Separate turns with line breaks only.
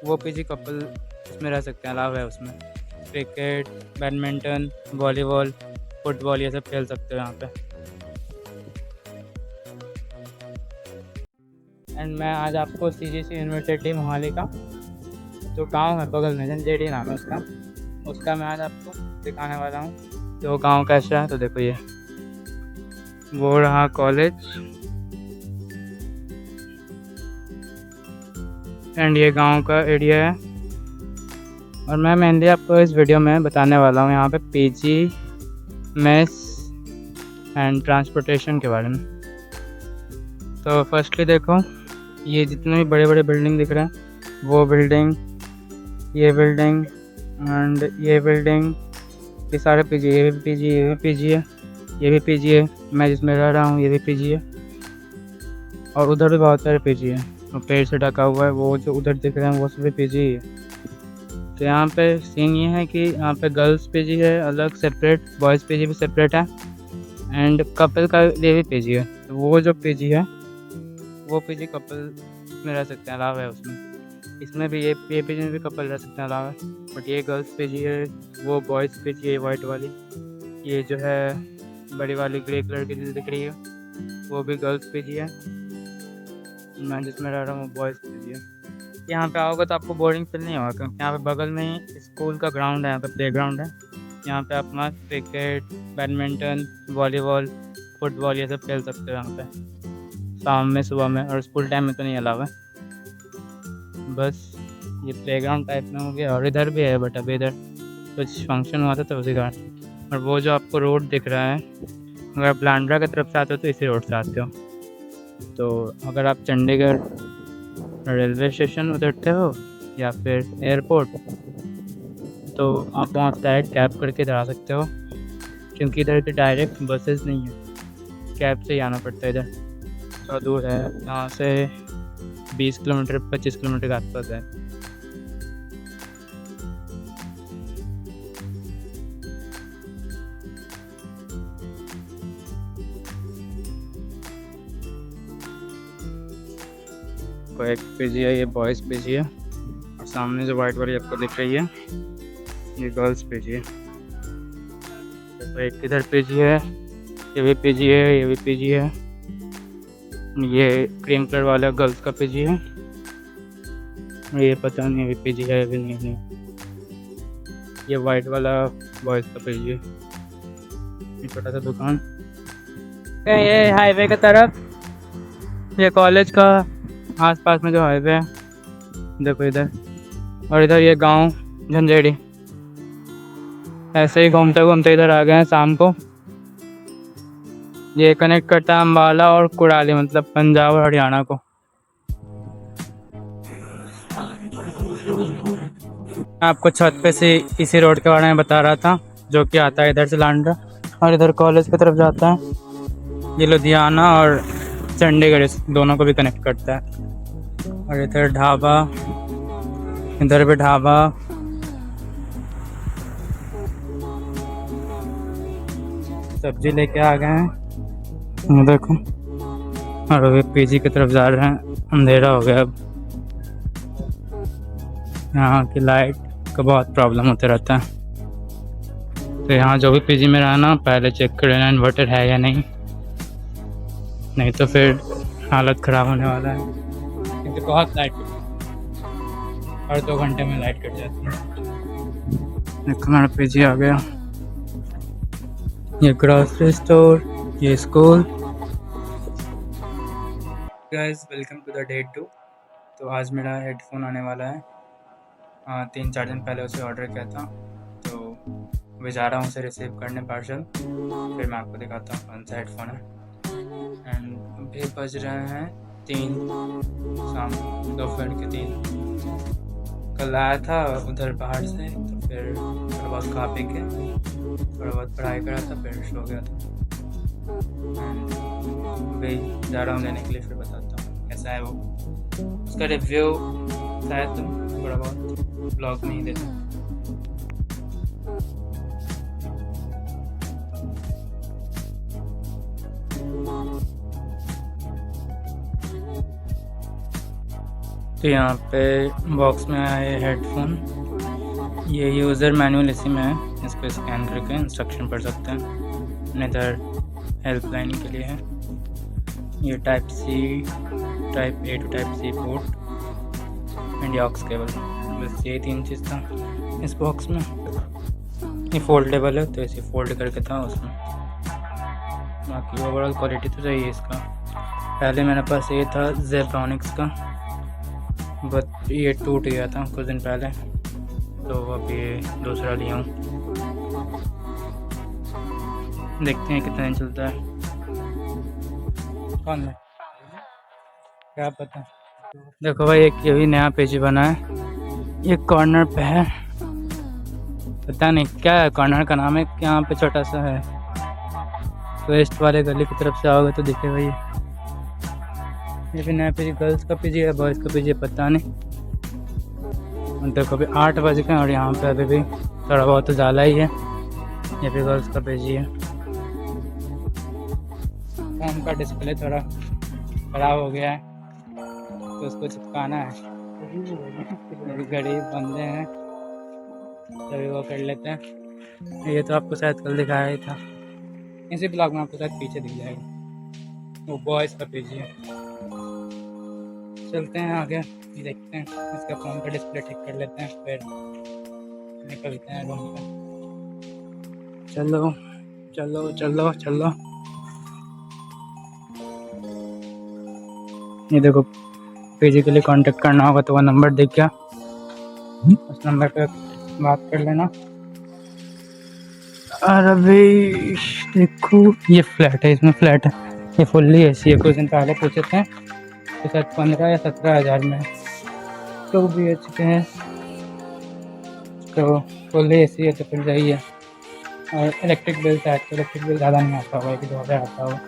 वो PG couple उसमें रह सकते हैं, अलाव है उसमें। क्रिकेट, बैडमिंटन, वॉलीबॉल, फुटबॉल ये सब खेल सकते हो यहाँ पे। एंड मैं आज आपको CGC यूनिवर्सिटी मोहाली का जो गांव है बगल में, झंझेड़ी नाम है उसका मैं आज आपको दिखाने वाला हूँ जो गांव कैसा है। तो देखो, ये वो रहा कॉलेज एंड ये गांव का एरिया है। और मैं मेनली आपको इस वीडियो में बताने वाला हूँ यहाँ पे पीजी, मेस एंड ट्रांसपोर्टेशन के बारे में। तो फर्स्टली देखो, ये जितने भी बड़े बड़े बिल्डिंग दिख रहे हैं, वो बिल्डिंग, ये बिल्डिंग एंड ये बिल्डिंग, ये सारे पीजी, ये भी पीजी, ये भी पीजी है, ये भी पीजी है, मैं जिसमें रह रहा हूँ ये भी पीजी है, और उधर भी बहुत सारे पीजी है। और पेड़ से ढका हुआ है वो जो उधर दिख रहे हैं वो सभी पीजी ही है। तो यहाँ पे सीन ये है कि यहाँ पे गर्ल्स पीजी है अलग सेपरेट, बॉयज़ पीजी भी सेपरेट है, एंड कपल का लिए भी पीजी है। तो वो जो पीजी है वो पीजी कपल में रह सकते हैं, अलाव है उसमें। इसमें भी ये पीजी में भी कपल रह सकते हैं, अलाव है। बट ये गर्ल्स पीजी है, वो बॉयज़ पीजी है वाइट वाली। ये जो है बड़ी वाली ग्रे कलर की जो दिख रही है वो भी गर्ल्स पीजी है। मैं जिसमें रह रहा हूँ वो बॉयज़ पीजी है। यहाँ पे आओगे तो आपको बोरिंग फील नहीं होगा, क्योंकि यहाँ पे बगल में ही स्कूल का ग्राउंड है, यहाँ पे प्ले ग्राउंड है। यहाँ पे आप मस्त क्रिकेट, बैडमिंटन, वॉलीबॉल, फुटबॉल ये सब खेल सकते हो यहाँ पे शाम में, सुबह में। और स्कूल टाइम में तो नहीं अलावा है, बस ये प्लेग्राउंड टाइप में हो गया। और इधर भी है, बट अभी इधर कुछ फंक्शन हुआ था तो उसी कारण। और वो जो आपको रोड दिख रहा है, अगर आप ब्लांड्रा की तरफ से आते हो तो इसी रोड से आते हो। तो अगर आप चंडीगढ़ रेलवे स्टेशन उतरते हो या फिर एयरपोर्ट, तो आप वहाँ डायरेक्ट कैब करके इधर आ सकते हो, क्योंकि इधर के डायरेक्ट बसेस नहीं है, कैब से ही आना पड़ता है। इधर थोड़ा दूर है, यहाँ से 20 किलोमीटर 25 किलोमीटर के आसपास है। कोई एक पीजी है, ये बॉयज़ पीजी है, और सामने जो वाइट वाली आपको दिख रही है ये गर्ल्स पीजी है। तो एक इधर पीजी है, ये भी पीजी है, ये भी पीजी है। ये क्रीम कलर वाला गर्ल्स का पीजी है, ये पता नहीं अभी पीजी है अभी नहीं। ये वाइट वाला बॉयज़ का पीजी है। ये छोटा सा दुकान, ये हाईवे की तरफ, ये कॉलेज का आसपास में जो हाईवे है देखो इधर। और इधर ये गांव झंझेड़ी। ऐसे ही घूमते घूमते इधर आ गए हैं शाम को। ये कनेक्ट करता है अम्बाला और कुड़ाली, मतलब पंजाब और हरियाणा को। आपको छत पे से इसी रोड के बारे में बता रहा था, जो कि आता है इधर से लांड्रा और इधर कॉलेज की तरफ जाता है। ये लुधियाना और चंडीगढ़ इस दोनों को भी कनेक्ट करता है। और इधर ढाबा, इधर भी ढाबा। सब्जी लेके आ गए हैं देखो, और अभी पीजी की तरफ जा रहे हैं। अंधेरा हो गया अब। यहाँ की लाइट का बहुत प्रॉब्लम होता रहता है, तो यहाँ जो भी पीजी में रहना पहले चेक कर लेना इन्वर्टर है या नहीं तो फिर हालत ख़राब होने वाला है, क्योंकि बहुत लाइट हर 2 घंटे में लाइट कट जाती है। देखो हमारा पीजी आ गया। ये ग्रोसरी स्टोर, ये school. Guys welcome to the day 2। तो आज मेरा हेडफोन आने वाला है। 3-4 दिन पहले उसे ऑर्डर किया था, तो मैं जा रहा हूँ उसे रिसीव करने पार्सल। फिर मैं आपको दिखाता हूँ कौन सा हेडफोन है। एंड अभी बज रहे हैं 3 शाम, दोपहर के 3। कल आया था उधर बाहर से, तो फिर थोड़ा बहुत खा पी के थोड़ा बहुत पढ़ाई करा था, फिर सो गया था। अभी जा रहा हूँ लेने के लिए, फिर बताता हूँ कैसा है वो। उसका रिव्यू शायद तुम थोड़ा बहुत ब्लॉग में ही दे सकते। तो तो यहाँ पे बॉक्स में आए हेडफोन, ये यूज़र मैनुअल इसी में है, इसको स्कैन करके इंस्ट्रक्शन पढ़ सकते हैं। इधर हेल्पलाइन के लिए है। ये type C, type A to type C port and aux cable, बस ये 3 चीज़ था इस बॉक्स में। ये फोल्डेबल है तो इसे फोल्ड करके था उसमें। बाकी ओवरऑल क्वालिटी तो सही है इसका। पहले मेरे पास ये था जेब्रॉनिक्स का, बट ये टूट गया था कुछ दिन पहले, तो अब ये दूसरा लिया हूँ। देखते हैं कितना दिन चलता है। कौन है क्या पता। देखो भाई, एक ये भी नया पेज बना है, ये कॉर्नर पे है, पता नहीं क्या है, कॉर्नर का नाम है। यहाँ पे छोटा सा है, वेस्ट वाले गली की तरफ से आओगे तो दिखेगा ये भी नया पेज। गर्ल्स का पेज है, बॉयज़ का पेज है पता नहीं। देखो अभी 8 बज गए और यहाँ पे अभी भी थोड़ा बहुत उजाला ही है। ये भी गर्ल्स का पेज ही है। फ़ोन का डिस्प्ले थोड़ा ख़राब हो गया है तो उसको चिपकाना है। गरीब बंदे हैं तभी वो कर लेते हैं। ये तो आपको शायद कल दिखाया ही था, इसी ब्लॉग में आपको शायद पीछे दिख जाएगा। वो बॉयज़ का पेज है। चलते हैं आगे, देखते हैं। इसका फ़ोन का डिस्प्ले ठीक कर लेते हैं, फिर निकलते हैं रूम पे। चलो चलो चलो चलो। ये देखो, पेजी के लिए कांटेक्ट करना होगा तो वो नंबर दिख गया, उस नंबर पे बात कर लेना। और अभी देखो ये फ्लैट है, इसमें फ्लैट है, ये फुल्ली एसी है। कुछ दिन पहले पूछे थे तो शायद 15 या 17 हज़ार में, तो भी अच्छे हैं, तो फुल्ली एसी है तो फिर सही है। और इलेक्ट्रिक बिल शायद, तो इलेक्ट्रिक बिल ज़्यादा नहीं आता होगा, 1-2 हज़ार आता होगा।